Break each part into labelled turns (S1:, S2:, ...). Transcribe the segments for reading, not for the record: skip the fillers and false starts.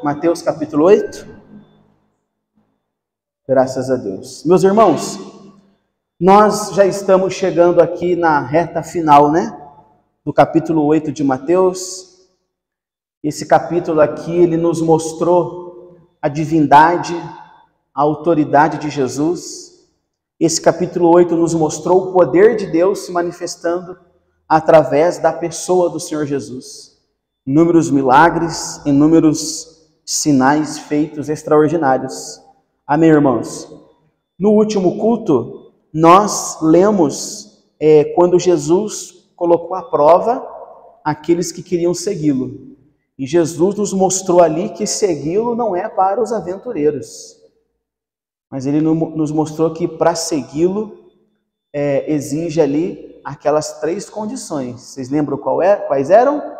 S1: Mateus capítulo 8. Graças a Deus. Meus irmãos, nós já estamos chegando aqui na reta final, do capítulo 8 de Mateus. Esse capítulo aqui, ele nos mostrou a divindade, a autoridade de Jesus. Esse capítulo 8 nos mostrou o poder de Deus se manifestando através da pessoa do Senhor Jesus. Inúmeros milagres, inúmeros sinais feitos extraordinários. Amém, irmãos? No último culto, nós lemos quando Jesus colocou à prova aqueles que queriam segui-lo. E Jesus nos mostrou ali que segui-lo não é para os aventureiros. Mas ele nos mostrou que para segui-lo exige ali aquelas 3 condições. Vocês lembram quais eram?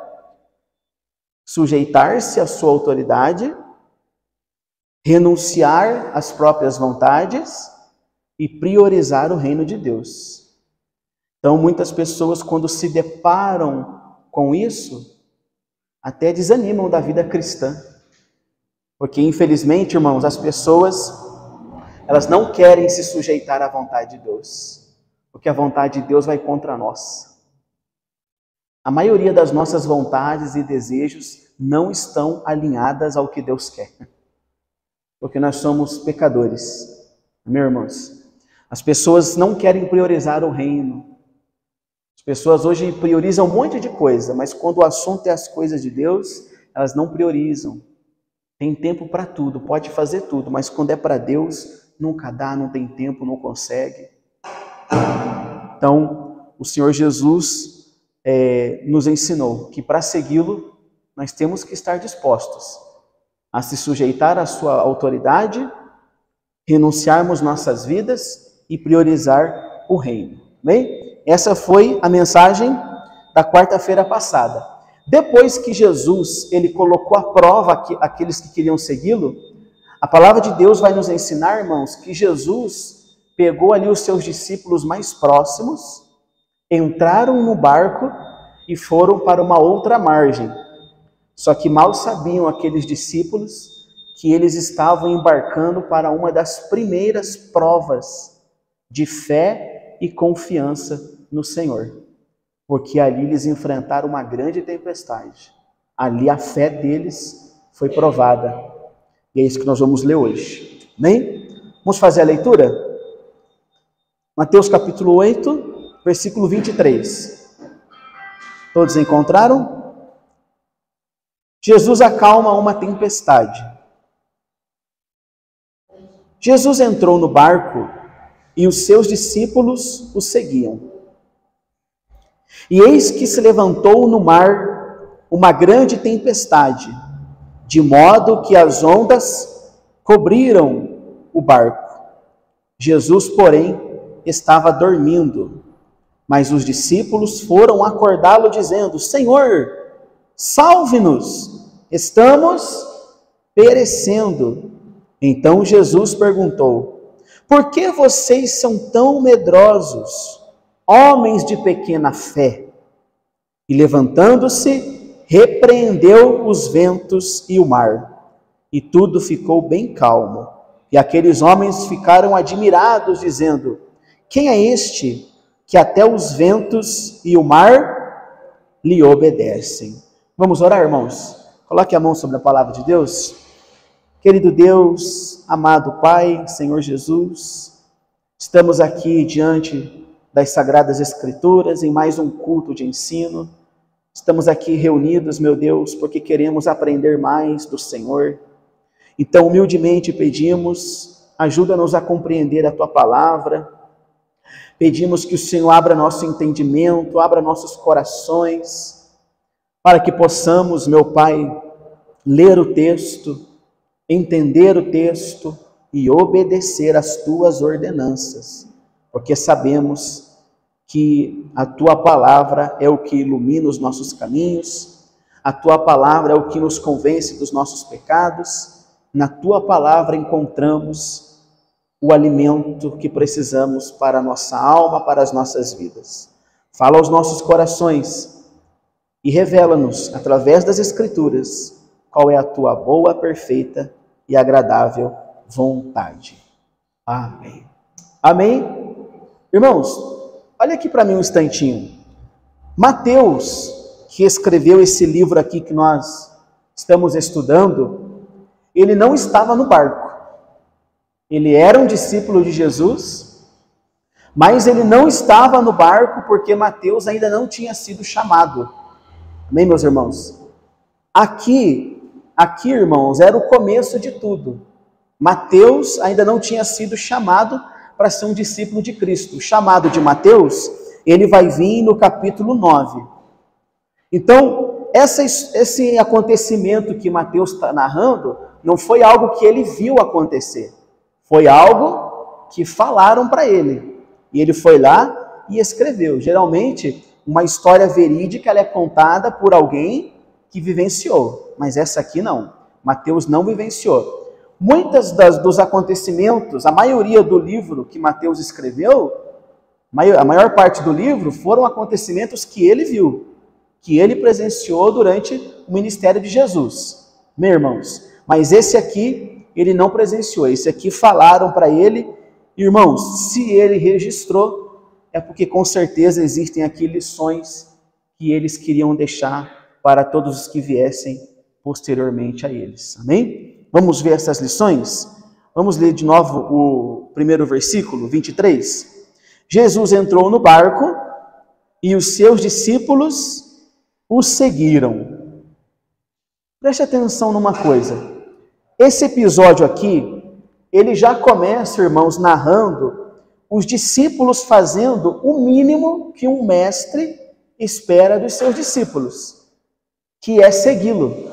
S1: Sujeitar-se à sua autoridade, renunciar às próprias vontades e priorizar o reino de Deus. Então, muitas pessoas, quando se deparam com isso, até desanimam da vida cristã. Porque, infelizmente, irmãos, as pessoas, elas não querem se sujeitar à vontade de Deus, porque a vontade de Deus vai contra nós. A maioria das nossas vontades e desejos não estão alinhadas ao que Deus quer. Porque nós somos pecadores, meus irmãos. As pessoas não querem priorizar o reino. As pessoas hoje priorizam um monte de coisa, mas quando o assunto é as coisas de Deus, elas não priorizam. Tem tempo para tudo, pode fazer tudo, mas quando é para Deus, nunca dá, não tem tempo, não consegue. Então, o Senhor Jesus nos ensinou que para segui-lo, nós temos que estar dispostos a se sujeitar à sua autoridade, renunciarmos nossas vidas e priorizar o reino. Bem, essa foi a mensagem da quarta-feira passada. Depois que Jesus ele colocou à prova aqueles que queriam segui-lo, a palavra de Deus vai nos ensinar, irmãos, que Jesus pegou ali os seus discípulos mais próximos, entraram no barco e foram para uma outra margem. Só que mal sabiam aqueles discípulos que eles estavam embarcando para uma das primeiras provas de fé e confiança no Senhor. Porque ali eles enfrentaram uma grande tempestade. Ali a fé deles foi provada. E é isso que nós vamos ler hoje. Amém? Vamos fazer a leitura? Mateus capítulo 8, versículo 23. Todos encontraram? Jesus acalma uma tempestade. Jesus entrou no barco e os seus discípulos o seguiam. E eis que se levantou no mar uma grande tempestade, de modo que as ondas cobriram o barco. Jesus, porém, estava dormindo, mas os discípulos foram acordá-lo dizendo: Senhor, salve-nos, estamos perecendo. Então Jesus perguntou: por que vocês são tão medrosos, homens de pequena fé? E levantando-se, repreendeu os ventos e o mar, e tudo ficou bem calmo. E aqueles homens ficaram admirados, dizendo: quem é este que até os ventos e o mar lhe obedecem? Vamos orar, irmãos? Coloque a mão sobre a palavra de Deus. Querido Deus, amado Pai, Senhor Jesus, estamos aqui diante das Sagradas Escrituras em mais um culto de ensino. Estamos aqui reunidos, meu Deus, porque queremos aprender mais do Senhor. Então, humildemente pedimos, ajuda-nos a compreender a Tua palavra. Pedimos que o Senhor abra nosso entendimento, abra nossos corações, para que possamos, meu Pai, ler o texto, entender o texto e obedecer às Tuas ordenanças, porque sabemos que a Tua palavra é o que ilumina os nossos caminhos, a Tua palavra é o que nos convence dos nossos pecados, na Tua palavra encontramos o alimento que precisamos para a nossa alma, para as nossas vidas. Fala aos nossos corações e revela-nos, através das Escrituras, qual é a tua boa, perfeita e agradável vontade. Amém. Amém? Irmãos, olha aqui para mim um instantinho. Mateus, que escreveu esse livro aqui que nós estamos estudando, ele não estava no barco. Ele era um discípulo de Jesus, mas ele não estava no barco porque Mateus ainda não tinha sido chamado. Amém, meus irmãos? Aqui, irmãos, era o começo de tudo. Mateus ainda não tinha sido chamado para ser um discípulo de Cristo. O chamado de Mateus, ele vai vir no capítulo 9. Então, esse acontecimento que Mateus está narrando, não foi algo que ele viu acontecer. Foi algo que falaram para ele. E ele foi lá e escreveu. Geralmente, uma história verídica ela é contada por alguém que vivenciou. Mas essa aqui não. Mateus não vivenciou. Muitos dos acontecimentos, a maioria do livro que Mateus escreveu, a maior parte do livro foram acontecimentos que ele viu, que ele presenciou durante o ministério de Jesus. Meus irmãos, mas esse aqui, ele não presenciou. Esse aqui falaram para ele. Irmãos, se ele registrou, é porque com certeza existem aqui lições que eles queriam deixar para todos os que viessem posteriormente a eles. Amém? Vamos ver essas lições? Vamos ler de novo o primeiro versículo, 23. Jesus entrou no barco e os seus discípulos o seguiram. Preste atenção numa coisa. Esse episódio aqui, ele já começa, irmãos, narrando os discípulos fazendo o mínimo que um mestre espera dos seus discípulos, que é segui-lo.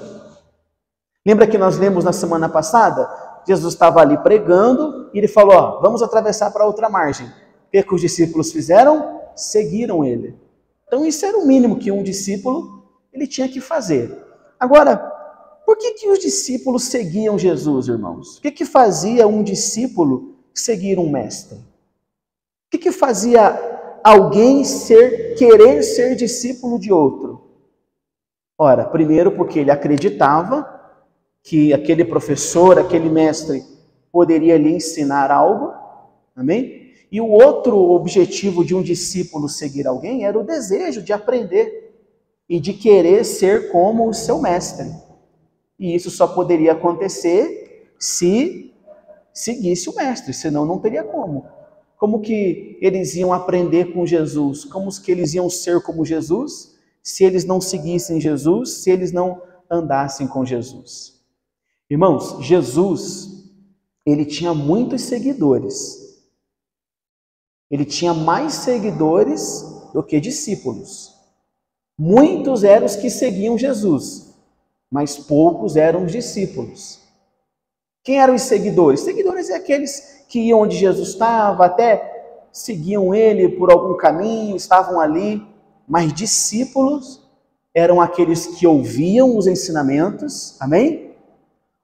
S1: Lembra que nós lemos na semana passada? Jesus estava ali pregando e ele falou, vamos atravessar para outra margem. O que os discípulos fizeram? Seguiram ele. Então isso era o mínimo que um discípulo ele tinha que fazer. Agora, por que os discípulos seguiam Jesus, irmãos? O que fazia um discípulo seguir um mestre? O que fazia alguém querer ser discípulo de outro? Ora, primeiro porque ele acreditava que aquele professor, aquele mestre poderia lhe ensinar algo, amém? E o outro objetivo de um discípulo seguir alguém era o desejo de aprender e de querer ser como o seu mestre. E isso só poderia acontecer se seguisse o mestre, senão não teria como. Como que eles iam aprender com Jesus? Como que eles iam ser como Jesus se eles não seguissem Jesus, se eles não andassem com Jesus? Irmãos, Jesus, ele tinha muitos seguidores. Ele tinha mais seguidores do que discípulos. Muitos eram os que seguiam Jesus, mas poucos eram os discípulos. Quem eram os seguidores? Seguidores é aqueles que iam onde Jesus estava, até seguiam ele por algum caminho, estavam ali. Mas discípulos eram aqueles que ouviam os ensinamentos, amém?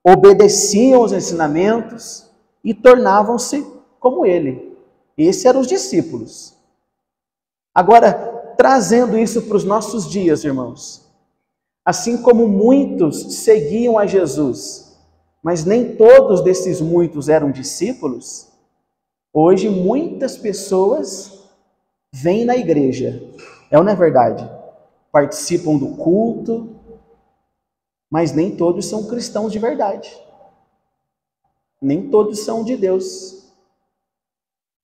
S1: Obedeciam os ensinamentos e tornavam-se como ele. Esses eram os discípulos. Agora, trazendo isso para os nossos dias, irmãos, assim como muitos seguiam a Jesus, mas nem todos desses muitos eram discípulos, hoje muitas pessoas vêm na igreja, é ou não é verdade? Participam do culto, mas nem todos são cristãos de verdade. Nem todos são de Deus.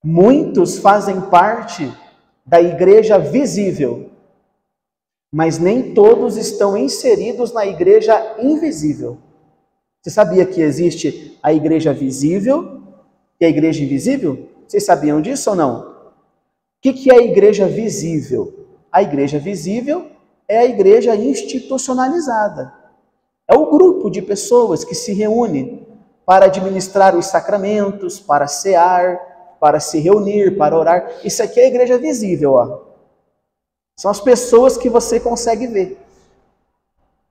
S1: Muitos fazem parte da igreja visível, mas nem todos estão inseridos na igreja invisível. Você sabia que existe a igreja visível e a igreja invisível? Vocês sabiam disso ou não? O que é a igreja visível? A igreja visível é a igreja institucionalizada. É o grupo de pessoas que se reúne para administrar os sacramentos, para cear, para se reunir, para orar. Isso aqui é a igreja visível, ó. São as pessoas que você consegue ver.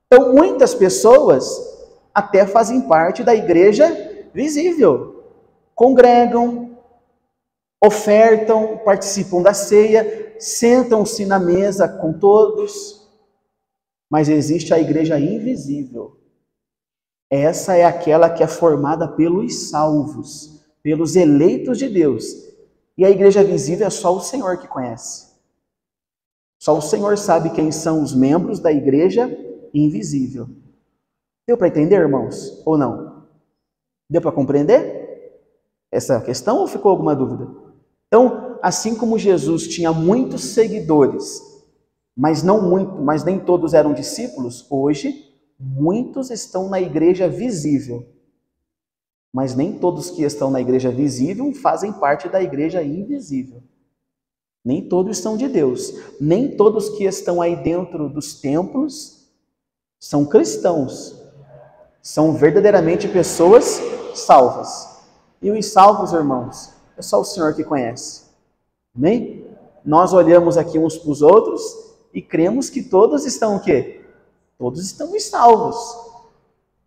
S1: Então, muitas pessoas até fazem parte da igreja visível. Congregam, ofertam, participam da ceia, sentam-se na mesa com todos. Mas existe a igreja invisível. Essa é aquela que é formada pelos salvos, pelos eleitos de Deus. E a igreja visível é só o Senhor que conhece. Só o Senhor sabe quem são os membros da igreja invisível. Deu para entender, irmãos? Ou não? Deu para compreender essa questão ou ficou alguma dúvida? Então, assim como Jesus tinha muitos seguidores, mas nem todos eram discípulos, hoje muitos estão na igreja visível. Mas nem todos que estão na igreja visível fazem parte da igreja invisível. Nem todos são de Deus. Nem todos que estão aí dentro dos templos são cristãos. São verdadeiramente pessoas salvas. E os salvos, irmãos, é só o Senhor que conhece. Amém? Nós olhamos aqui uns para os outros e cremos que todos estão o quê? Todos estão salvos.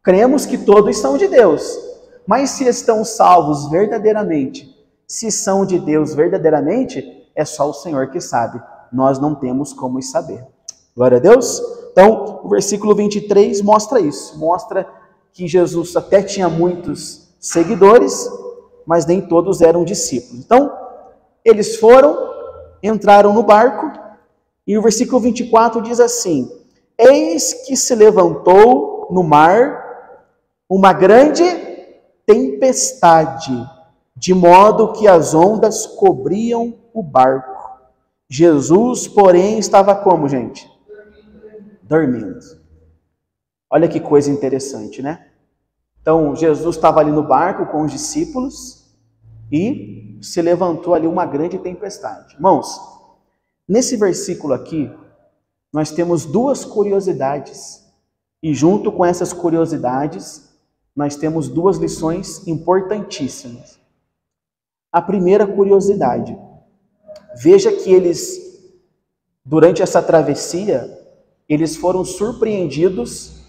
S1: Cremos que todos são de Deus. Mas se estão salvos verdadeiramente, se são de Deus verdadeiramente, é só o Senhor que sabe. Nós não temos como saber. Glória a Deus. Então, o versículo 23 mostra isso. Mostra que Jesus até tinha muitos seguidores, mas nem todos eram discípulos. Então, eles entraram no barco, e o versículo 24 diz assim: eis que se levantou no mar uma grande tempestade, de modo que as ondas cobriam o barco. Jesus, porém, estava como, gente? Dormindo. Olha que coisa interessante, né? Então, Jesus estava ali no barco com os discípulos e se levantou ali uma grande tempestade. Irmãos, nesse versículo aqui, nós temos duas curiosidades. E junto com essas curiosidades, nós temos duas lições importantíssimas. A primeira curiosidade: veja que durante essa travessia, eles foram surpreendidos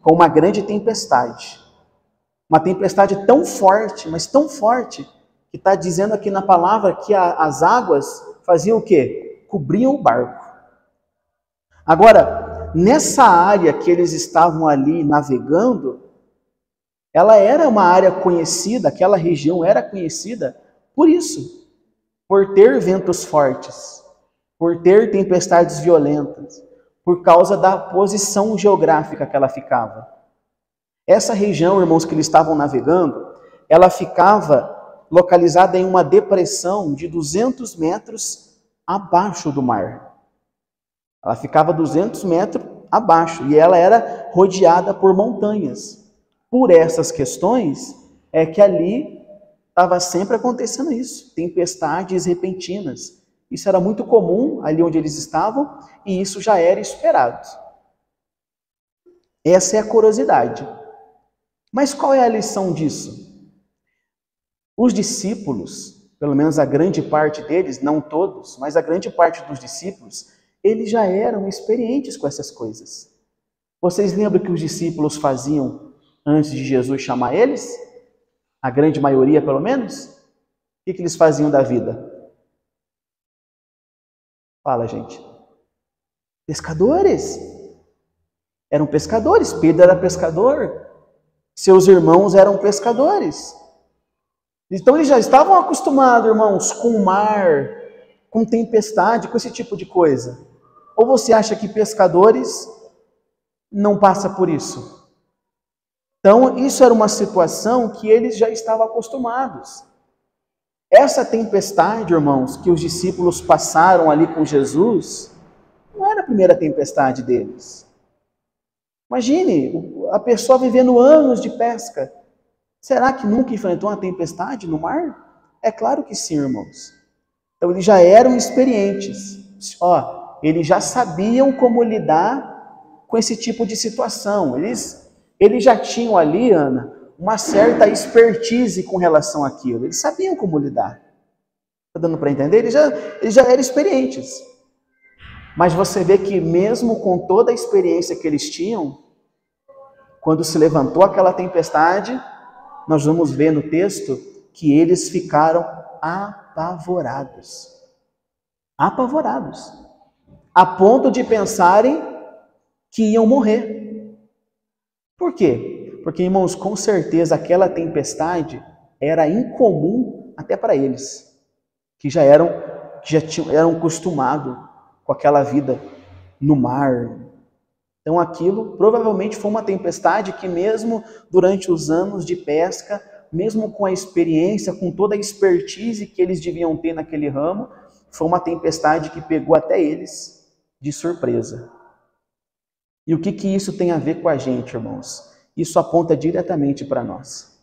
S1: com uma grande tempestade. Uma tempestade tão forte, mas tão forte, que está dizendo aqui na palavra que as águas faziam o quê? Cobriam o barco. Agora, nessa área que eles estavam ali navegando, ela era uma área conhecida, aquela região era conhecida por isso, por ter ventos fortes, por ter tempestades violentas, por causa da posição geográfica que ela ficava. Essa região, irmãos, que eles estavam navegando, ela ficava localizada em uma depressão de 200 metros abaixo do mar. Ela ficava 200 metros abaixo e ela era rodeada por montanhas. Por essas questões é que ali estava sempre acontecendo isso, tempestades repentinas. Isso era muito comum ali onde eles estavam e isso já era esperado. Essa é a curiosidade. Mas qual é a lição disso? Os discípulos, pelo menos a grande parte deles, não todos, mas a grande parte dos discípulos, eles já eram experientes com essas coisas. Vocês lembram que os discípulos faziam antes de Jesus chamar eles? A grande maioria, pelo menos? O que eles faziam da vida? Fala, gente. Pescadores. Eram pescadores. Pedro era pescador. Seus irmãos eram pescadores. Então eles já estavam acostumados, irmãos, com o mar, com tempestade, com esse tipo de coisa. Ou você acha que pescadores não passam por isso? Então, isso era uma situação que eles já estavam acostumados. Essa tempestade, irmãos, que os discípulos passaram ali com Jesus, não era a primeira tempestade deles. Imagine, a pessoa vivendo anos de pesca. Será que nunca enfrentou uma tempestade no mar? É claro que sim, irmãos. Então, eles já eram experientes. Eles já sabiam como lidar com esse tipo de situação. Eles já tinham ali, Ana, uma certa expertise com relação àquilo. Eles sabiam como lidar. Está dando para entender? Eles já eram experientes. Mas você vê que mesmo com toda a experiência que eles tinham, quando se levantou aquela tempestade, nós vamos ver no texto que eles ficaram apavorados. Apavorados. A ponto de pensarem que iam morrer. Por quê? Porque, irmãos, com certeza aquela tempestade era incomum até para eles, que já eram acostumados com aquela vida no mar. Então aquilo provavelmente foi uma tempestade que mesmo durante os anos de pesca, mesmo com a experiência, com toda a expertise que eles deviam ter naquele ramo, foi uma tempestade que pegou até eles de surpresa. E o que isso tem a ver com a gente, irmãos? Isso aponta diretamente para nós.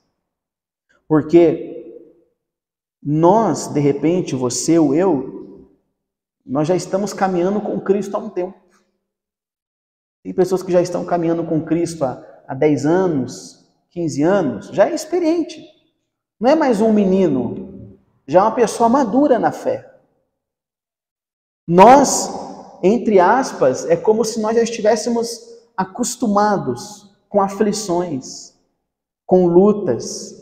S1: Porque nós, de repente, você ou eu, nós já estamos caminhando com Cristo há um tempo. Tem pessoas que já estão caminhando com Cristo há 10 anos, 15 anos, já é experiente. Não é mais um menino, já é uma pessoa madura na fé. Nós, entre aspas, é como se nós já estivéssemos acostumados com aflições, com lutas,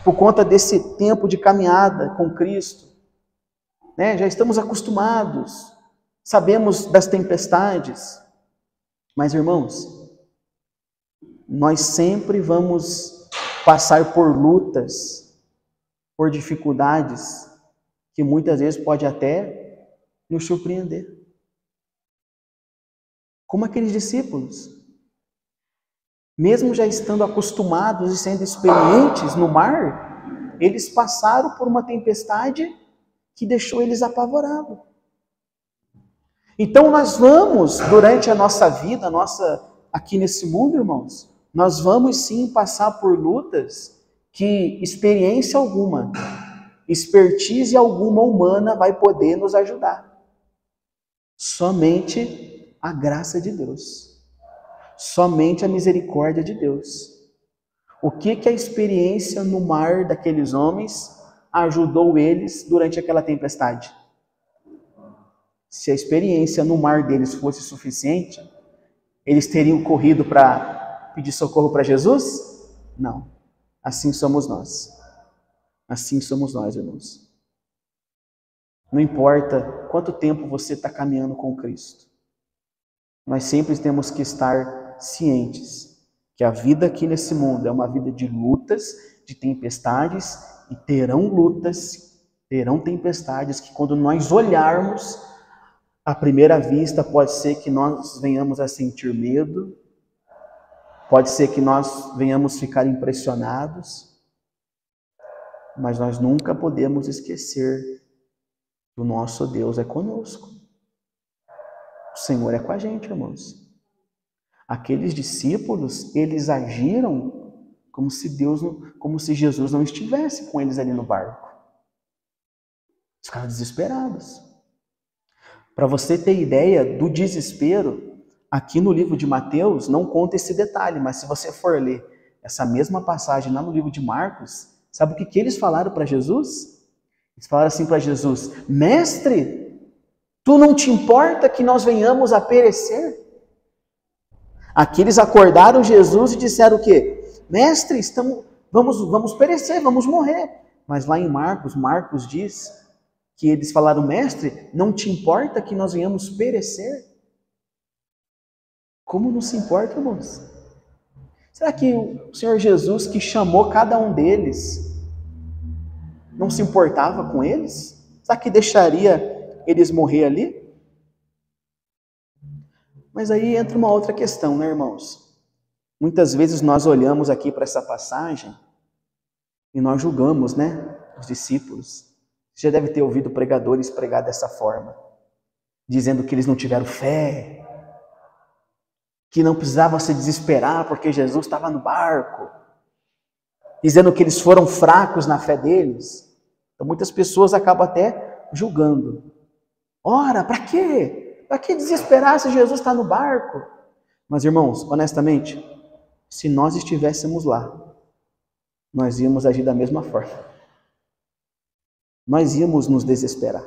S1: por conta desse tempo de caminhada com Cristo. Né? Já estamos acostumados, sabemos das tempestades. Mas, irmãos, nós sempre vamos passar por lutas, por dificuldades, que muitas vezes pode até nos surpreender. Como aqueles discípulos, mesmo já estando acostumados e sendo experientes no mar, eles passaram por uma tempestade que deixou eles apavorados. Então nós vamos, durante a nossa vida, aqui nesse mundo, irmãos, nós vamos sim passar por lutas que experiência alguma, expertise alguma humana vai poder nos ajudar. Somente a graça de Deus. Somente a misericórdia de Deus. O que a experiência no mar daqueles homens ajudou eles durante aquela tempestade? Se a experiência no mar deles fosse suficiente, eles teriam corrido para pedir socorro para Jesus? Não. Assim somos nós. Assim somos nós, irmãos. Não importa quanto tempo você está caminhando com Cristo. Nós sempre temos que estar cientes que a vida aqui nesse mundo é uma vida de lutas, de tempestades, e terão lutas, terão tempestades que quando nós olharmos, à primeira vista, pode ser que nós venhamos a sentir medo, pode ser que nós venhamos ficar impressionados, mas nós nunca podemos esquecer que o nosso Deus é conosco. O Senhor é com a gente, irmãos. Aqueles discípulos, eles agiram como se Jesus não estivesse com eles ali no barco. Eles ficaram desesperados. Para você ter ideia do desespero, aqui no livro de Mateus não conta esse detalhe, mas se você for ler essa mesma passagem lá no livro de Marcos, sabe o que eles falaram para Jesus? Eles falaram assim para Jesus: Mestre, tu não te importa que nós venhamos a perecer? Aqui eles acordaram Jesus e disseram o quê? Mestre, vamos perecer, vamos morrer. Mas lá em Marcos diz que eles falaram: Mestre, não te importa que nós venhamos perecer? Como não se importa, irmãos? Será que o Senhor Jesus, que chamou cada um deles, não se importava com eles? Será que deixaria eles morrer ali? Mas aí entra uma outra questão, né, irmãos? Muitas vezes nós olhamos aqui para essa passagem e nós julgamos, né, os discípulos. Você já deve ter ouvido pregadores pregar dessa forma, dizendo que eles não tiveram fé, que não precisavam se desesperar porque Jesus estava no barco, dizendo que eles foram fracos na fé deles. Então muitas pessoas acabam até julgando. Ora, para quê? Para que desesperar se Jesus está no barco? Mas, irmãos, honestamente, se nós estivéssemos lá, nós íamos agir da mesma forma. Nós íamos nos desesperar.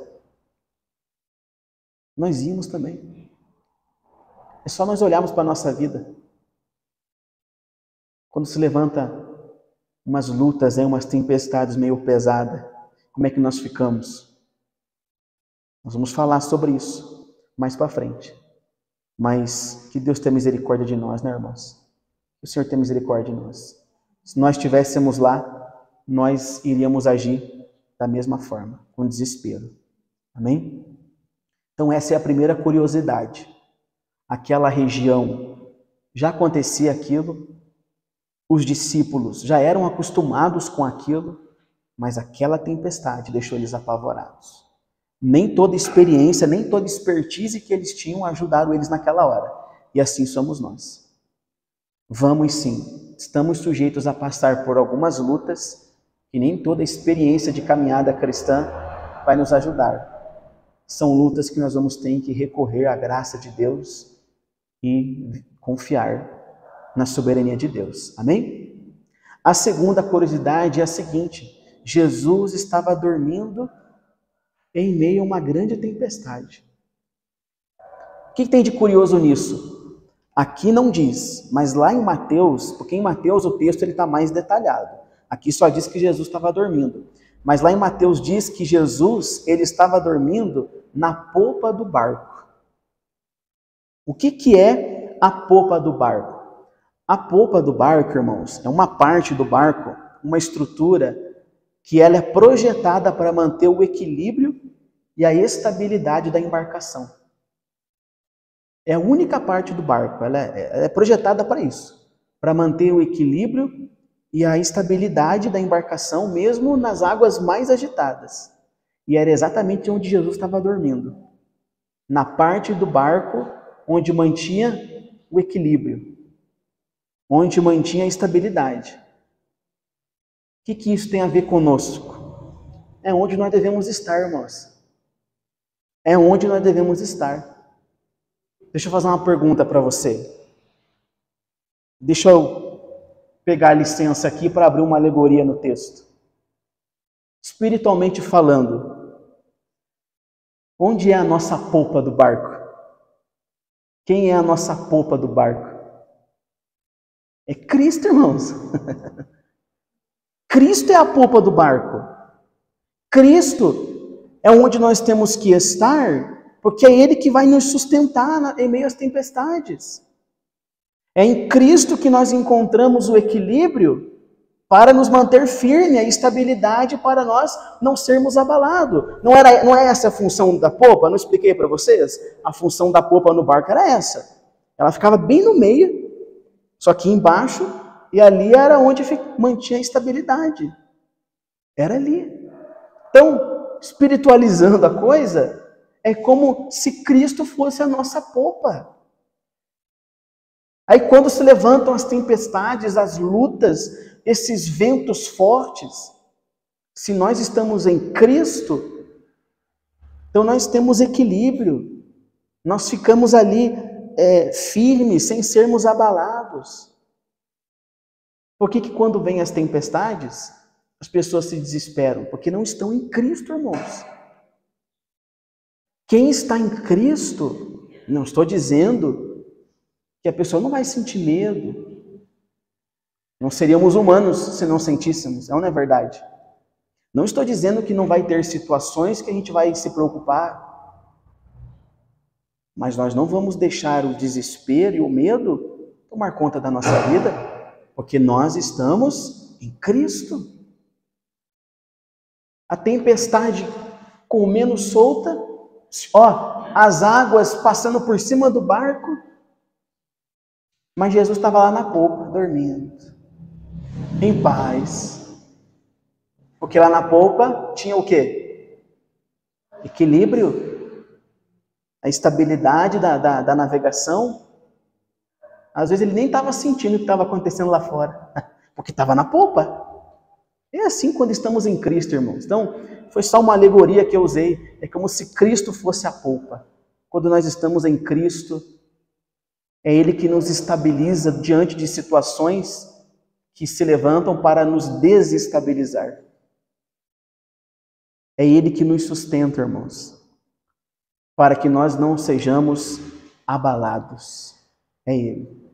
S1: Nós íamos também. É só nós olharmos para a nossa vida. Quando se levanta umas lutas, umas tempestades meio pesadas, como é que nós ficamos? Nós vamos falar sobre isso mais para frente. Mas que Deus tenha misericórdia de nós, né, irmãos? que o Senhor tenha misericórdia de nós. Se nós estivéssemos lá, nós iríamos agir da mesma forma, com desespero. Amém? Então essa é a primeira curiosidade. Aquela região, já acontecia aquilo, os discípulos já eram acostumados com aquilo, mas aquela tempestade deixou eles apavorados. Nem toda experiência, nem toda expertise que eles tinham ajudaram eles naquela hora. E assim somos nós. Vamos sim, estamos sujeitos a passar por algumas lutas e nem toda experiência de caminhada cristã vai nos ajudar. São lutas que nós vamos ter que recorrer à graça de Deus e confiar na soberania de Deus. Amém? A segunda curiosidade é a seguinte: Jesus estava dormindo em meio a uma grande tempestade. O que tem de curioso nisso? Aqui não diz, mas lá em Mateus, porque em Mateus o texto está mais detalhado. Aqui só diz que Jesus estava dormindo. Mas lá em Mateus diz que Jesus ele estava dormindo na popa do barco. O que é a popa do barco? A popa do barco, irmãos, é uma parte do barco, uma estrutura que ela é projetada para manter o equilíbrio e a estabilidade da embarcação. É a única parte do barco, ela é projetada para isso, para manter o equilíbrio e a estabilidade da embarcação, mesmo nas águas mais agitadas. E era exatamente onde Jesus estava dormindo, na parte do barco onde mantinha o equilíbrio, onde mantinha a estabilidade. O que isso tem a ver conosco? É onde nós devemos estar, irmãos. É onde nós devemos estar. Deixa eu fazer uma pergunta para você. Deixa eu pegar licença aqui para abrir uma alegoria no texto. Espiritualmente falando, onde é a nossa popa do barco? Quem é a nossa popa do barco? É Cristo, irmãos. Cristo é a popa do barco. Cristo é onde nós temos que estar, porque é Ele que vai nos sustentar em meio às tempestades. É em Cristo que nós encontramos o equilíbrio para nos manter firme, a estabilidade para nós não sermos abalados. Não é essa a função da popa? Não expliquei para vocês? A função da popa no barco era essa. Ela ficava bem no meio, só que embaixo, e ali era onde mantinha a estabilidade. Era ali. Então, espiritualizando a coisa, é como se Cristo fosse a nossa popa. Aí quando se levantam as tempestades, as lutas, esses ventos fortes, se nós estamos em Cristo, então nós temos equilíbrio, nós ficamos ali firmes, sem sermos abalados. Por que quando vêm as tempestades, as pessoas se desesperam? Porque não estão em Cristo, irmãos. Quem está em Cristo, não estou dizendo que a pessoa não vai sentir medo. Não seríamos humanos se não sentíssemos, não é verdade? Não estou dizendo que não vai ter situações que a gente vai se preocupar. Mas nós não vamos deixar o desespero e o medo tomar conta da nossa vida, porque nós estamos em Cristo. A tempestade com menos solta, as águas passando por cima do barco, mas Jesus estava lá na popa, dormindo, em paz. Porque lá na popa tinha o quê? Equilíbrio, a estabilidade da navegação. Às vezes ele nem estava sentindo o que estava acontecendo lá fora, porque estava na popa. É assim quando estamos em Cristo, irmãos. Então, foi só uma alegoria que eu usei. É como se Cristo fosse a popa. Quando nós estamos em Cristo, é Ele que nos estabiliza diante de situações que se levantam para nos desestabilizar. É Ele que nos sustenta, irmãos, para que nós não sejamos abalados. É Ele.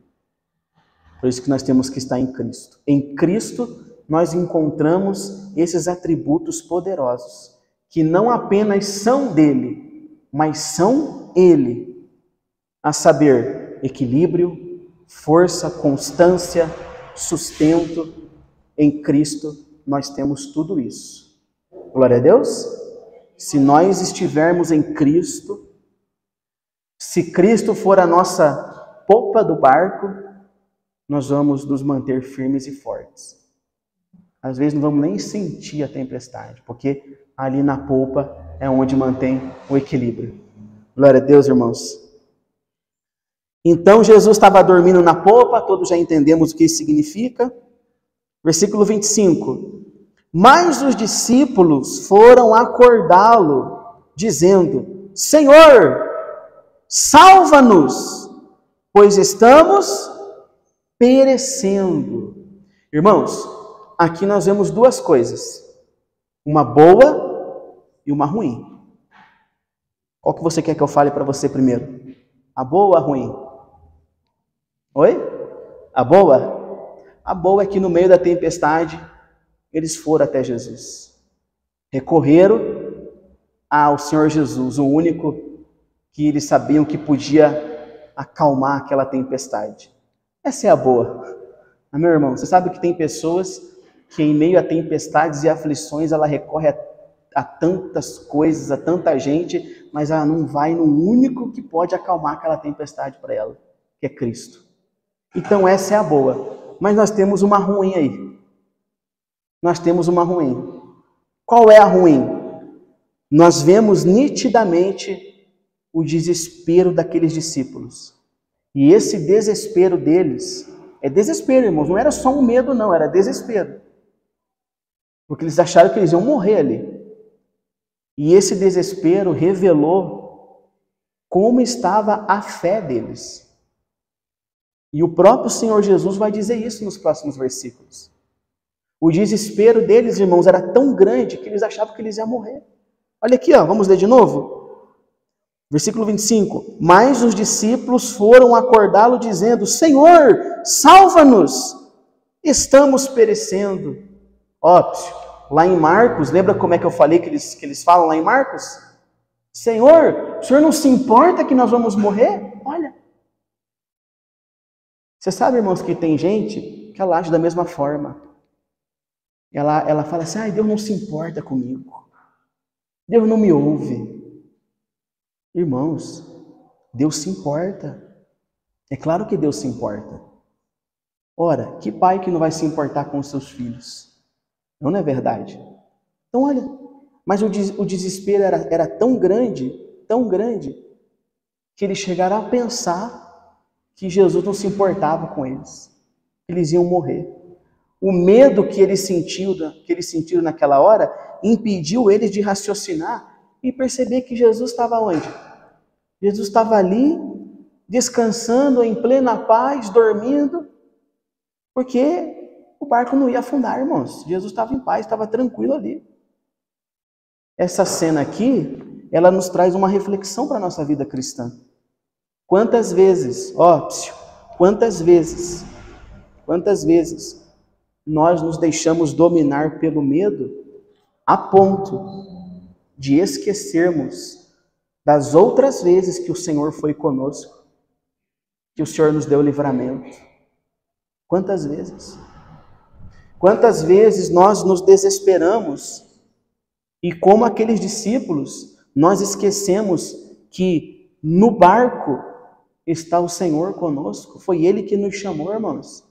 S1: Por isso que nós temos que estar em Cristo. Em Cristo, nós encontramos esses atributos poderosos, que não apenas são dele, mas são Ele. A saber, equilíbrio, força, constância, sustento. Em Cristo nós temos tudo isso. Glória a Deus. Se nós estivermos em Cristo, se Cristo for a nossa popa do barco, nós vamos nos manter firmes e fortes. Às vezes não vamos nem sentir a tempestade, porque ali na polpa é onde mantém o equilíbrio. Glória a Deus, irmãos. Então Jesus estava dormindo na polpa, todos já entendemos o que isso significa. Versículo 25. Mas os discípulos foram acordá-lo, dizendo: Senhor, salva-nos, pois estamos perecendo. Irmãos, aqui nós vemos duas coisas, uma boa e uma ruim. Qual que você quer que eu fale para você primeiro? A boa ou a ruim? Oi? A boa? A boa é que no meio da tempestade, eles foram até Jesus. Recorreram ao Senhor Jesus, o único que eles sabiam que podia acalmar aquela tempestade. Essa é a boa. Meu irmão, você sabe que tem pessoas que em meio a tempestades e aflições, ela recorre a tantas coisas, a tanta gente, mas ela não vai no único que pode acalmar aquela tempestade para ela, que é Cristo. Então essa é a boa. Mas nós temos uma ruim aí. Nós temos uma ruim. Qual é a ruim? Nós vemos nitidamente o desespero daqueles discípulos. E esse desespero deles, é desespero, irmãos, não era só um medo não, era desespero. Porque eles acharam que eles iam morrer ali. E esse desespero revelou como estava a fé deles. E o próprio Senhor Jesus vai dizer isso nos próximos versículos. O desespero deles, irmãos, era tão grande que eles achavam que eles iam morrer. Olha aqui, vamos ler de novo? Versículo 25. Mas os discípulos foram acordá-lo dizendo: Senhor, salva-nos, estamos perecendo. Óbvio, lá em Marcos, lembra como é que eu falei que eles falam lá em Marcos? Senhor, o Senhor não se importa que nós vamos morrer? Olha. Você sabe, irmãos, que tem gente que ela age da mesma forma. Ela fala assim: Deus não se importa comigo. Deus não me ouve. Irmãos, Deus se importa. É claro que Deus se importa. Ora, que pai que não vai se importar com os seus filhos? Não é verdade? Então, olha, mas o desespero era tão grande, que eles chegaram a pensar que Jesus não se importava com eles. Eles iam morrer. O medo que eles sentiram naquela hora impediu eles de raciocinar e perceber que Jesus estava onde? Jesus estava ali, descansando em plena paz, dormindo, porque o barco não ia afundar, irmãos. Jesus estava em paz, estava tranquilo ali. Essa cena aqui, ela nos traz uma reflexão para a nossa vida cristã. Quantas vezes nós nos deixamos dominar pelo medo a ponto de esquecermos das outras vezes que o Senhor foi conosco, que o Senhor nos deu livramento. Quantas vezes? Quantas vezes nós nos desesperamos e, como aqueles discípulos, nós esquecemos que no barco está o Senhor conosco. Foi Ele que nos chamou, irmãos.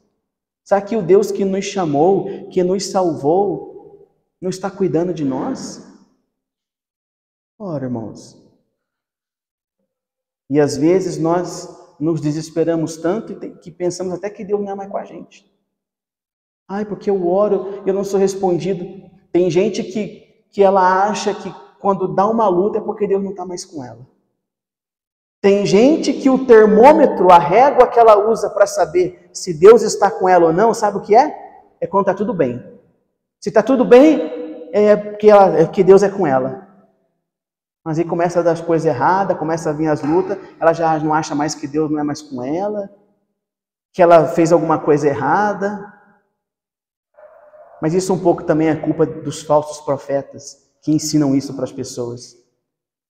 S1: Sabe que o Deus que nos chamou, que nos salvou, não está cuidando de nós? Ora, irmãos. E às vezes nós nos desesperamos tanto que pensamos até que Deus não é mais com a gente. Porque eu oro, eu não sou respondido. Tem gente que ela acha que quando dá uma luta é porque Deus não está mais com ela. Tem gente que o termômetro, a régua que ela usa para saber se Deus está com ela ou não, sabe o que é? É quando está tudo bem. Se está tudo bem, é porque Deus é com ela. Mas aí começa a dar as coisas erradas, começa a vir as lutas, ela já não acha mais que Deus não é mais com ela, que ela fez alguma coisa errada. Mas isso um pouco também é culpa dos falsos profetas que ensinam isso para as pessoas.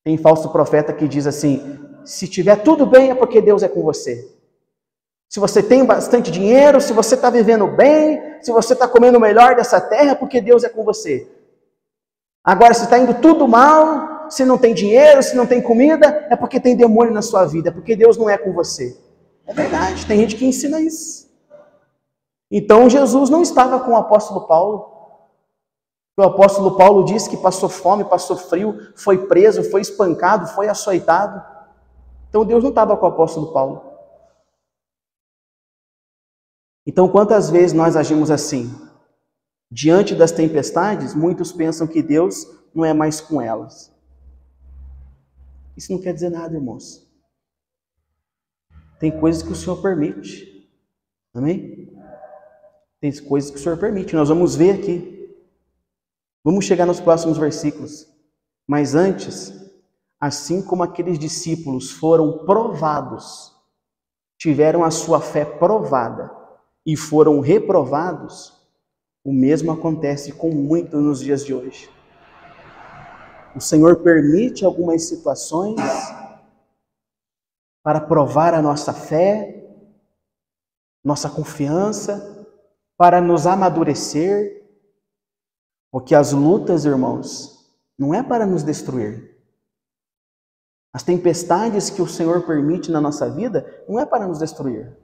S1: Tem falso profeta que diz assim: se tiver tudo bem é porque Deus é com você. Se você tem bastante dinheiro, se você está vivendo bem, se você está comendo o melhor dessa terra, é porque Deus é com você. Agora, se está indo tudo mal, se não tem dinheiro, se não tem comida, é porque tem demônio na sua vida, é porque Deus não é com você. É verdade, tem gente que ensina isso. Então, Jesus não estava com o apóstolo Paulo. O apóstolo Paulo disse que passou fome, passou frio, foi preso, foi espancado, foi açoitado. Então, Deus não estava com o apóstolo Paulo. Então, quantas vezes nós agimos assim? Diante das tempestades, muitos pensam que Deus não é mais com elas. Isso não quer dizer nada, irmãos. Tem coisas que o Senhor permite. Amém? Tem coisas que o Senhor permite. Nós vamos ver aqui. Vamos chegar nos próximos versículos. Mas antes, assim como aqueles discípulos foram provados, tiveram a sua fé provada e foram reprovados, o mesmo acontece com muitos nos dias de hoje. O Senhor permite algumas situações para provar a nossa fé, nossa confiança, para nos amadurecer, porque as lutas, irmãos, não é para nos destruir. As tempestades que o Senhor permite na nossa vida não é para nos destruir,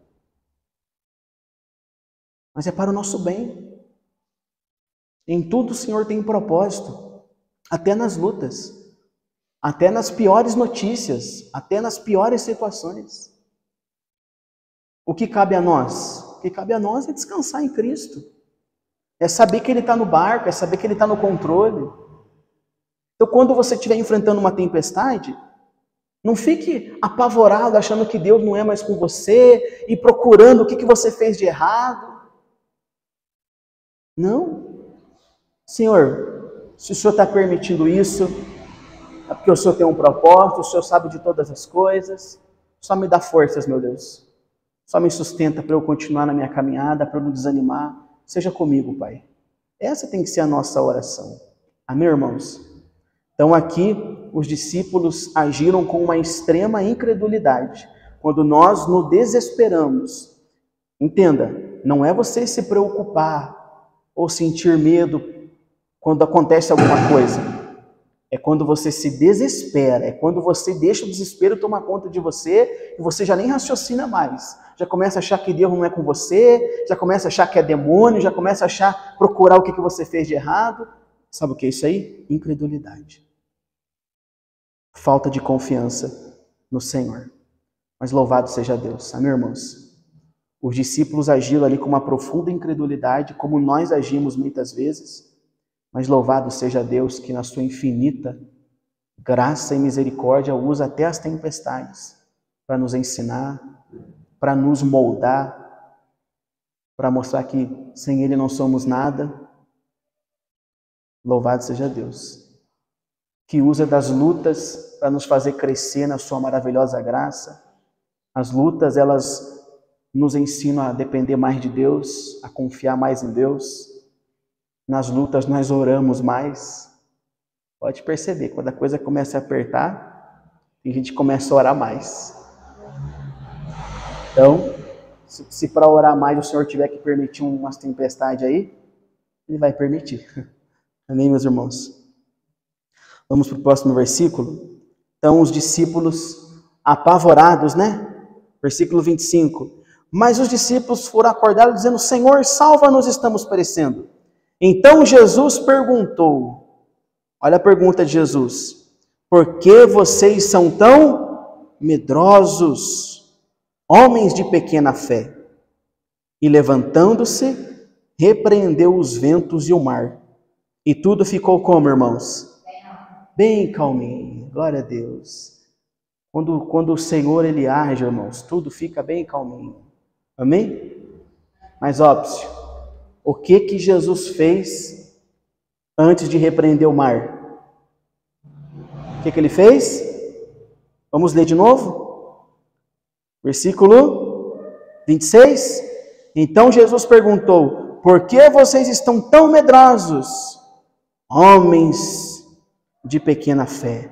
S1: mas é para o nosso bem. Em tudo o Senhor tem um propósito, até nas lutas, até nas piores notícias, até nas piores situações. O que cabe a nós? O que cabe a nós é descansar em Cristo. É saber que Ele está no barco, é saber que Ele está no controle. Então, quando você estiver enfrentando uma tempestade, não fique apavorado, achando que Deus não é mais com você e procurando o que você fez de errado. Não. Senhor, se o Senhor está permitindo isso, é porque o Senhor tem um propósito, o Senhor sabe de todas as coisas. Só me dá forças, meu Deus. Só me sustenta para eu continuar na minha caminhada, para eu não desanimar. Seja comigo, Pai. Essa tem que ser a nossa oração. Amém, irmãos? Então aqui, os discípulos agiram com uma extrema incredulidade. Quando nós nos desesperamos, entenda, não é você se preocupar ou sentir medo quando acontece alguma coisa. É quando você se desespera, é quando você deixa o desespero tomar conta de você e você já nem raciocina mais. Já começa a achar que Deus não é com você, já começa a achar que é demônio, já começa a procurar o que você fez de errado. Sabe o que é isso aí? Incredulidade. Falta de confiança no Senhor. Mas louvado seja Deus. Amém, irmãos? Os discípulos agiram ali com uma profunda incredulidade, como nós agimos muitas vezes. Mas louvado seja Deus que na sua infinita graça e misericórdia usa até as tempestades para nos ensinar, para nos moldar, para mostrar que sem Ele não somos nada. Louvado seja Deus, que usa das lutas para nos fazer crescer na sua maravilhosa graça. As lutas, elas nos ensinam a depender mais de Deus, a confiar mais em Deus. Nas lutas nós oramos mais. Pode perceber, quando a coisa começa a apertar, a gente começa a orar mais. Então, se para orar mais o Senhor tiver que permitir umas tempestades aí, Ele vai permitir. Amém, meus irmãos? Vamos para o próximo versículo. Então, os discípulos apavorados, né? Versículo 25. Mas os discípulos foram acordados dizendo: Senhor, salva-nos, estamos perecendo. Então Jesus perguntou, olha a pergunta de Jesus: por que vocês são tão medrosos, homens de pequena fé? E levantando-se, repreendeu os ventos e o mar. E tudo ficou como, irmãos? Bem calminho, glória a Deus. Quando o Senhor Ele age, irmãos, tudo fica bem calminho. Amém? Mas óbvio, o que Jesus fez antes de repreender o mar? O que Ele fez? Vamos ler de novo? Versículo 26. Então Jesus perguntou: por que vocês estão tão medrosos, homens de pequena fé?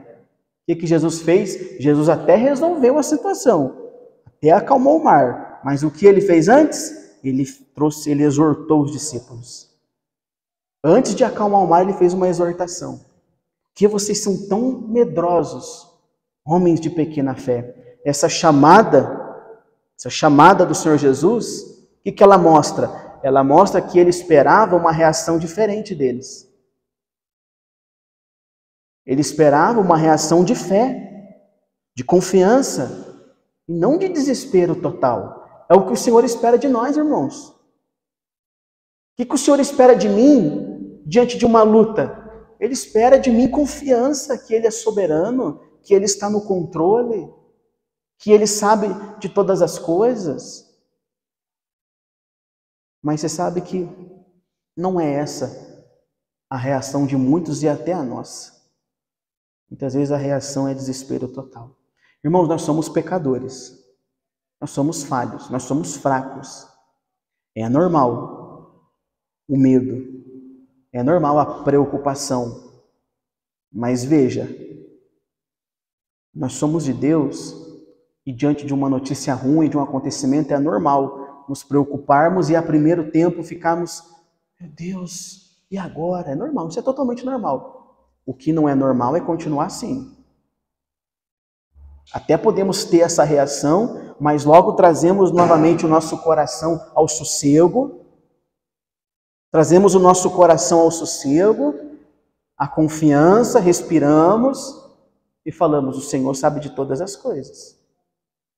S1: O que Jesus fez? Jesus até resolveu a situação, até acalmou o mar, Mas o que ele fez antes? Ele exortou os discípulos. Antes de acalmar o mar, ele fez uma exortação. Que vocês são tão medrosos, homens de pequena fé. Essa chamada do Senhor Jesus, o que ela mostra? Ela mostra que ele esperava uma reação diferente deles. Ele esperava uma reação de fé, de confiança, e não de desespero total. É o que o Senhor espera de nós, irmãos. O que o Senhor espera de mim diante de uma luta? Ele espera de mim confiança que Ele é soberano, que Ele está no controle, que Ele sabe de todas as coisas. Mas você sabe que não é essa a reação de muitos e até a nossa. Muitas vezes a reação é desespero total. Irmãos, nós somos pecadores. Nós somos falhos, nós somos fracos. É normal o medo. É normal a preocupação. Mas veja, nós somos de Deus e diante de uma notícia ruim, de um acontecimento, é normal nos preocuparmos e a primeiro tempo ficarmos, meu Deus, e agora? É normal, isso é totalmente normal. O que não é normal é continuar assim. Até podemos ter essa reação, mas logo trazemos novamente o nosso coração ao sossego. Trazemos o nosso coração ao sossego, à confiança, respiramos e falamos, o Senhor sabe de todas as coisas.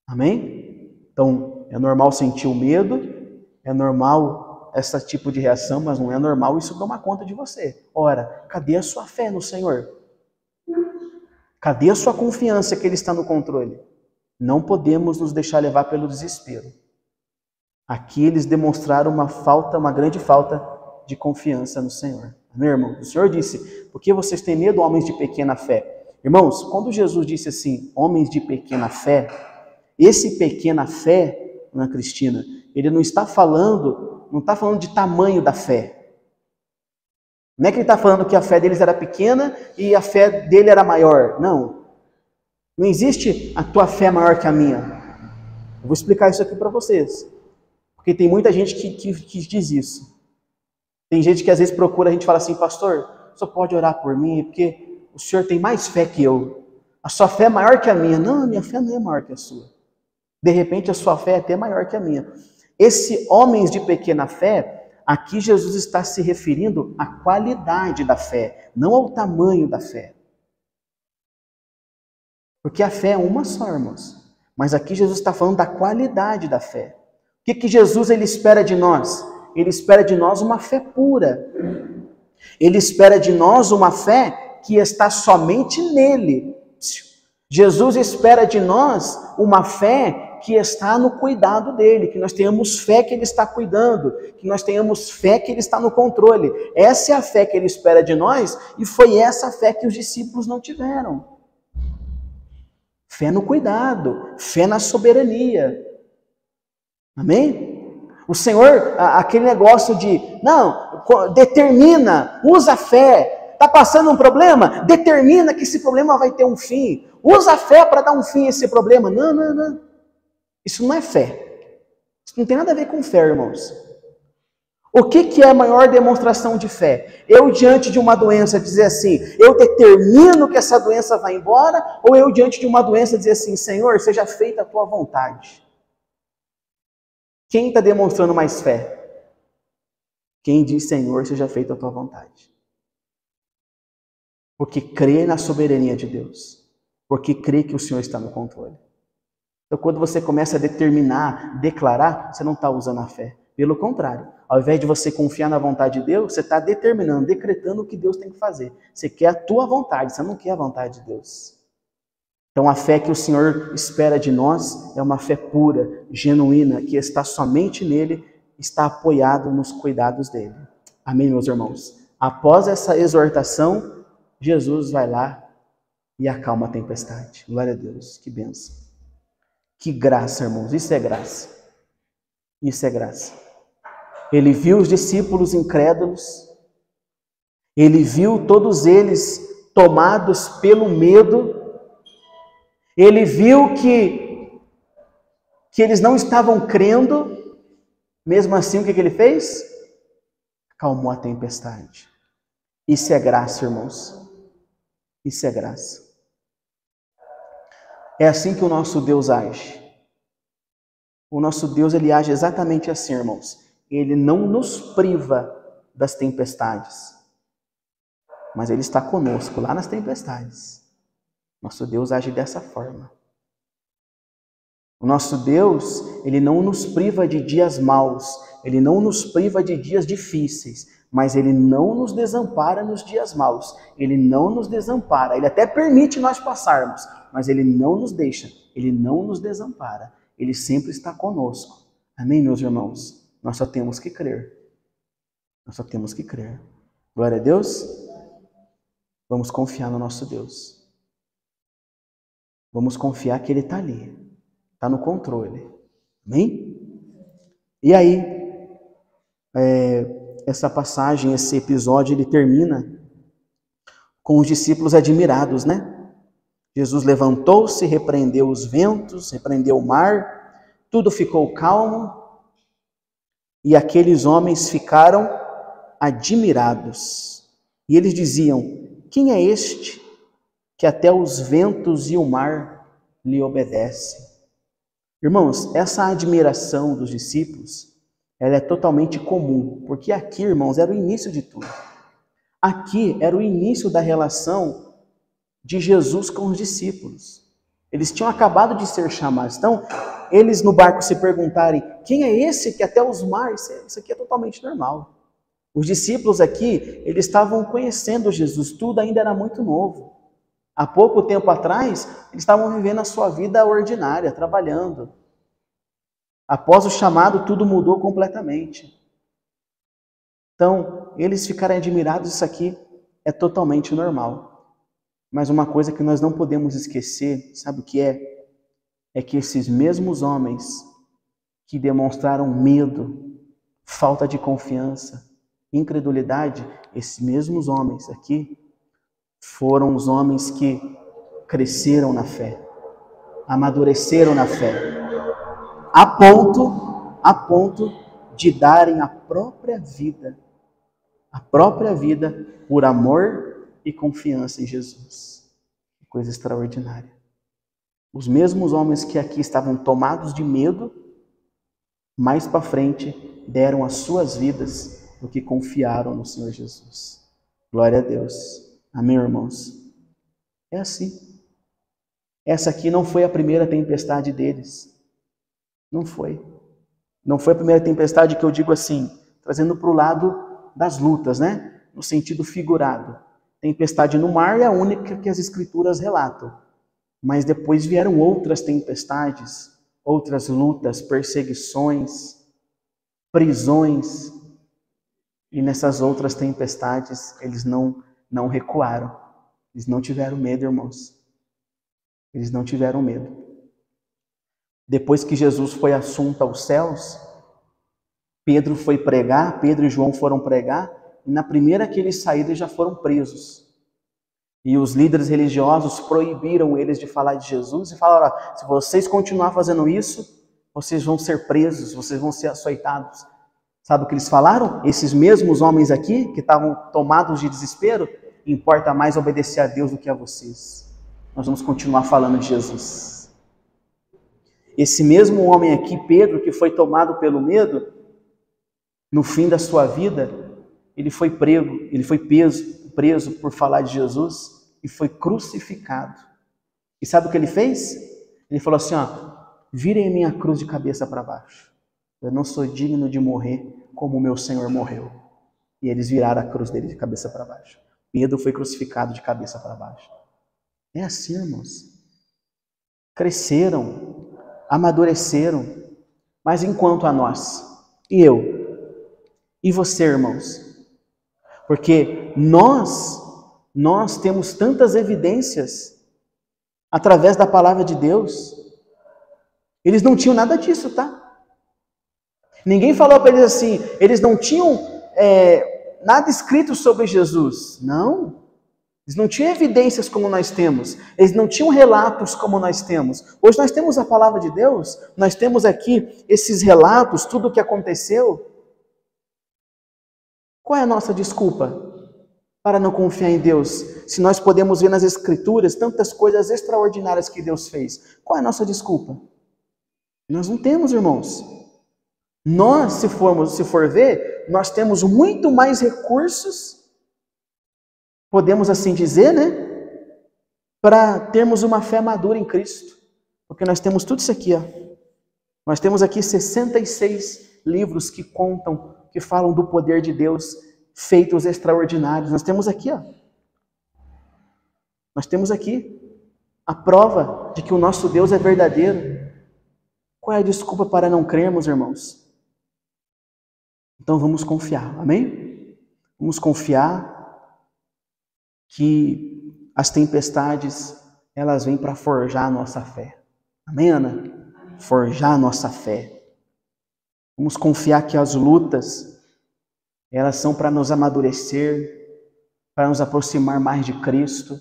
S1: Amém? Então, é normal sentir o medo, é normal esse tipo de reação, mas não é normal isso tomar conta de você. Ora, cadê a sua fé no Senhor? Cadê a sua confiança que Ele está no controle? Não podemos nos deixar levar pelo desespero. Aqui eles demonstraram uma grande falta de confiança no Senhor. Meu irmão, o Senhor disse, por que vocês têm medo, homens de pequena fé? Irmãos, quando Jesus disse assim, homens de pequena fé, esse pequena fé, Ana Cristina, ele não está falando de tamanho da fé. Não é que ele está falando que a fé deles era pequena e a fé dele era maior. Não. Não existe a tua fé maior que a minha. Eu vou explicar isso aqui para vocês. Porque tem muita gente que diz isso. Tem gente que às vezes procura, a gente fala assim, pastor, o senhor pode orar por mim? Porque o senhor tem mais fé que eu. A sua fé é maior que a minha. Não, a minha fé não é maior que a sua. De repente a sua fé é até maior que a minha. Esse homens de pequena fé, aqui Jesus está se referindo à qualidade da fé, não ao tamanho da fé. Porque a fé é uma só, irmãos. Mas aqui Jesus está falando da qualidade da fé. O que Jesus ele espera de nós? Ele espera de nós uma fé pura. Ele espera de nós uma fé que está somente nele. Jesus espera de nós uma fé que está no cuidado dele, que nós tenhamos fé que ele está cuidando, que nós tenhamos fé que ele está no controle. Essa é a fé que ele espera de nós e foi essa fé que os discípulos não tiveram. Fé no cuidado, fé na soberania. Amém? O Senhor, aquele negócio de, não, determina, usa a fé. Está passando um problema? Determina que esse problema vai ter um fim. Usa a fé para dar um fim a esse problema. Não. Isso não é fé. Isso não tem nada a ver com fé, irmãos. O que é a maior demonstração de fé? Eu, diante de uma doença, dizer assim, eu determino que essa doença vai embora, ou eu, diante de uma doença, dizer assim, Senhor, seja feita a tua vontade. Quem está demonstrando mais fé? Quem diz, Senhor, seja feita a tua vontade. Porque crê na soberania de Deus. Porque crê que o Senhor está no controle. Então, quando você começa a determinar, declarar, você não está usando a fé. Pelo contrário, ao invés de você confiar na vontade de Deus, você está determinando, decretando o que Deus tem que fazer. Você quer a tua vontade, você não quer a vontade de Deus. Então, a fé que o Senhor espera de nós é uma fé pura, genuína, que está somente nele, está apoiado nos cuidados dele. Amém, meus irmãos? Após essa exortação, Jesus vai lá e acalma a tempestade. Glória a Deus, que bênção. Que graça, irmãos, isso é graça. Isso é graça. Ele viu os discípulos incrédulos, ele viu todos eles tomados pelo medo, ele viu que que eles não estavam crendo, mesmo assim o que ele fez? Acalmou a tempestade. Isso é graça, irmãos. Isso é graça. É assim que o nosso Deus age. O nosso Deus, ele age exatamente assim, irmãos. Ele não nos priva das tempestades, mas ele está conosco lá nas tempestades. Nosso Deus age dessa forma. O nosso Deus, ele não nos priva de dias maus, ele não nos priva de dias difíceis, mas ele não nos desampara nos dias maus. Ele não nos desampara, ele até permite nós passarmos, mas ele não nos deixa, ele não nos desampara. Ele sempre está conosco. Amém, meus irmãos? Nós só temos que crer. Nós só temos que crer. Glória a Deus. Vamos confiar no nosso Deus. Vamos confiar que ele está ali. Está no controle. Amém? E aí, essa passagem, esse episódio, ele termina com os discípulos admirados, né? Jesus levantou-se, repreendeu os ventos, repreendeu o mar, tudo ficou calmo e aqueles homens ficaram admirados. E eles diziam: quem é este que até os ventos e o mar lhe obedecem? Irmãos, essa admiração dos discípulos, ela é totalmente comum, porque aqui, irmãos, era o início de tudo. Aqui era o início da relação de Jesus com os discípulos. Eles tinham acabado de ser chamados. Então, eles no barco se perguntarem: quem é esse que até os mares? Isso aqui é totalmente normal. Os discípulos aqui, eles estavam conhecendo Jesus, tudo ainda era muito novo. Há pouco tempo atrás, eles estavam vivendo a sua vida ordinária, trabalhando. Após o chamado, tudo mudou completamente. Então, eles ficaram admirados, isso aqui é totalmente normal. Mas uma coisa que nós não podemos esquecer, sabe o que é? É que esses mesmos homens que demonstraram medo, falta de confiança, incredulidade, esses mesmos homens aqui foram os homens que cresceram na fé, amadureceram na fé, a ponto de darem a própria vida por amor e confiança em Jesus. Coisa extraordinária. Os mesmos homens que aqui estavam tomados de medo, mais para frente deram as suas vidas porque confiaram no Senhor Jesus. Glória a Deus. Amém, irmãos? É assim. Essa aqui não foi a primeira tempestade deles. Não foi. Não foi a primeira tempestade que eu digo assim, trazendo para o lado das lutas, né? No sentido figurado. Tempestade no mar é a única que as Escrituras relatam. Mas depois vieram outras tempestades, outras lutas, perseguições, prisões. E nessas outras tempestades, eles não recuaram. Eles não tiveram medo, irmãos. Eles não tiveram medo. Depois que Jesus foi assunto aos céus, Pedro e João foram pregar, e na primeira que eles saíram, eles já foram presos. E os líderes religiosos proibiram eles de falar de Jesus e falaram: se vocês continuar fazendo isso, vocês vão ser presos, vocês vão ser açoitados. Sabe o que eles falaram? Esses mesmos homens aqui, que estavam tomados de desespero, importa mais obedecer a Deus do que a vocês. Nós vamos continuar falando de Jesus. Esse mesmo homem aqui, Pedro, que foi tomado pelo medo, no fim da sua vida, ele foi preso por falar de Jesus e foi crucificado. E sabe o que ele fez? Ele falou assim: virem minha cruz de cabeça para baixo. Eu não sou digno de morrer como o meu Senhor morreu. E eles viraram a cruz dele de cabeça para baixo. Pedro foi crucificado de cabeça para baixo. É assim, irmãos. Cresceram, amadureceram. Mas enquanto a nós, e eu, e você, irmãos? Porque nós temos tantas evidências através da palavra de Deus. Eles não tinham nada disso, tá? Ninguém falou para eles assim, eles não tinham nada escrito sobre Jesus. Não. Eles não tinham evidências como nós temos. Eles não tinham relatos como nós temos. Hoje nós temos a palavra de Deus. Nós temos aqui esses relatos, tudo o que aconteceu. Qual é a nossa desculpa para não confiar em Deus? Se nós podemos ver nas Escrituras tantas coisas extraordinárias que Deus fez. Qual é a nossa desculpa? Nós não temos, irmãos. Nós, se for ver, nós temos muito mais recursos, podemos assim dizer, né? Para termos uma fé madura em Cristo. Porque nós temos tudo isso aqui, ó. Nós temos aqui 66 livros que contam, que falam do poder de Deus, feitos extraordinários. Nós temos aqui, ó. Nós temos aqui a prova de que o nosso Deus é verdadeiro. Qual é a desculpa para não crermos, irmãos? Então vamos confiar, amém? Vamos confiar que as tempestades, elas vêm para forjar a nossa fé. Amém, Ana? Forjar a nossa fé. Vamos confiar que as lutas, elas são para nos amadurecer, para nos aproximar mais de Cristo.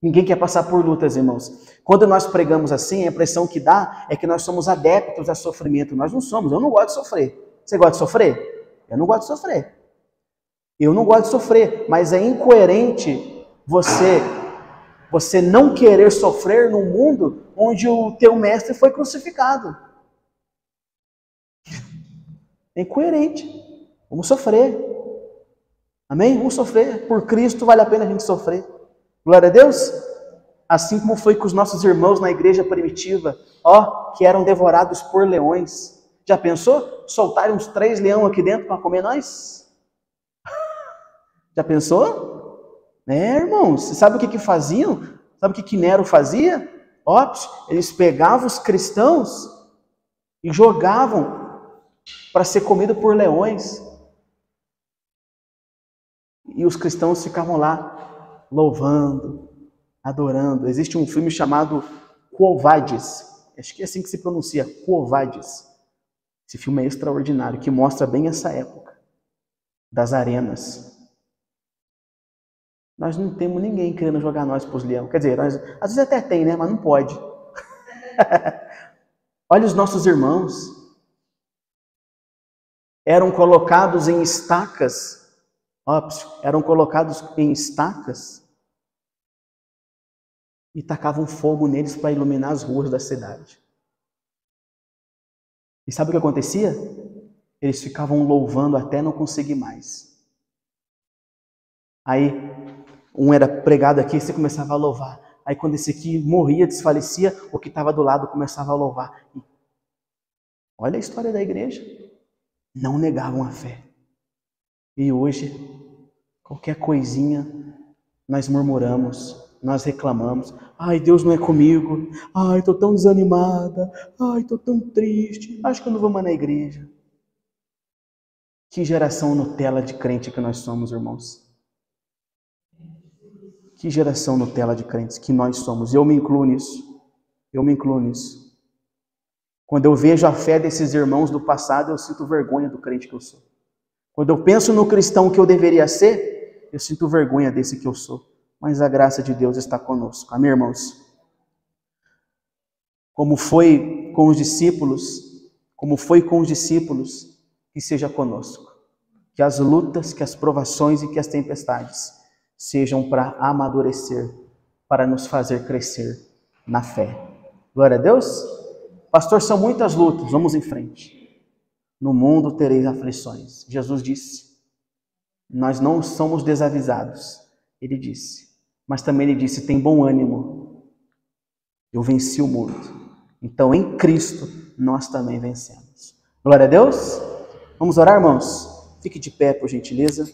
S1: Ninguém quer passar por lutas, irmãos. Quando nós pregamos assim, a impressão que dá é que nós somos adeptos a sofrimento. Nós não somos. Eu não gosto de sofrer. Você gosta de sofrer? Eu não gosto de sofrer. Eu não gosto de sofrer, mas é incoerente você não querer sofrer num mundo onde o teu mestre foi crucificado. É incoerente. Vamos sofrer. Amém? Vamos sofrer. Por Cristo vale a pena a gente sofrer. Glória a Deus. Assim como foi com os nossos irmãos na igreja primitiva, que eram devorados por leões. Já pensou? Soltarem uns 3 leões aqui dentro para comer nós? Já pensou? Irmãos, você sabe o que faziam? Sabe o que Nero fazia? Eles pegavam os cristãos e jogavam para ser comido por leões. E os cristãos ficavam lá louvando, adorando. Existe um filme chamado Quo Vadis. Acho que é assim que se pronuncia, Quo Vadis. Esse filme é extraordinário, que mostra bem essa época das arenas. Nós não temos ninguém querendo jogar nós para os leões. Quer dizer, às vezes até tem, né? Mas não pode. Olha os nossos irmãos. Eram colocados em estacas. Eram colocados em estacas e tacavam fogo neles para iluminar as ruas da cidade. E sabe o que acontecia? Eles ficavam louvando até não conseguir mais. Aí, um era pregado aqui, você começava a louvar. Aí quando esse aqui morria, desfalecia, o que estava do lado começava a louvar. E olha a história da igreja. Não negavam a fé. E hoje, qualquer coisinha, nós murmuramos, nós reclamamos. Ai, Deus não é comigo. Ai, estou tão desanimada. Ai, estou tão triste. Acho que eu não vou mais na igreja. Que geração Nutella de crente que nós somos, irmãos. Que geração Nutella de crentes que nós somos. Eu me incluo nisso. Eu me incluo nisso. Quando eu vejo a fé desses irmãos do passado, eu sinto vergonha do crente que eu sou. Quando eu penso no cristão que eu deveria ser, eu sinto vergonha desse que eu sou. Mas a graça de Deus está conosco. Amém, irmãos? Como foi com os discípulos, que seja conosco. Que as lutas, que as provações e que as tempestades sejam para amadurecer, para nos fazer crescer na fé. Glória a Deus. Pastor, são muitas lutas, vamos em frente. No mundo tereis aflições. Jesus disse, nós não somos desavisados. Ele disse, mas também ele disse, tem bom ânimo. Eu venci o mundo. Então em Cristo nós também vencemos. Glória a Deus. Vamos orar, irmãos? Fique de pé, por gentileza.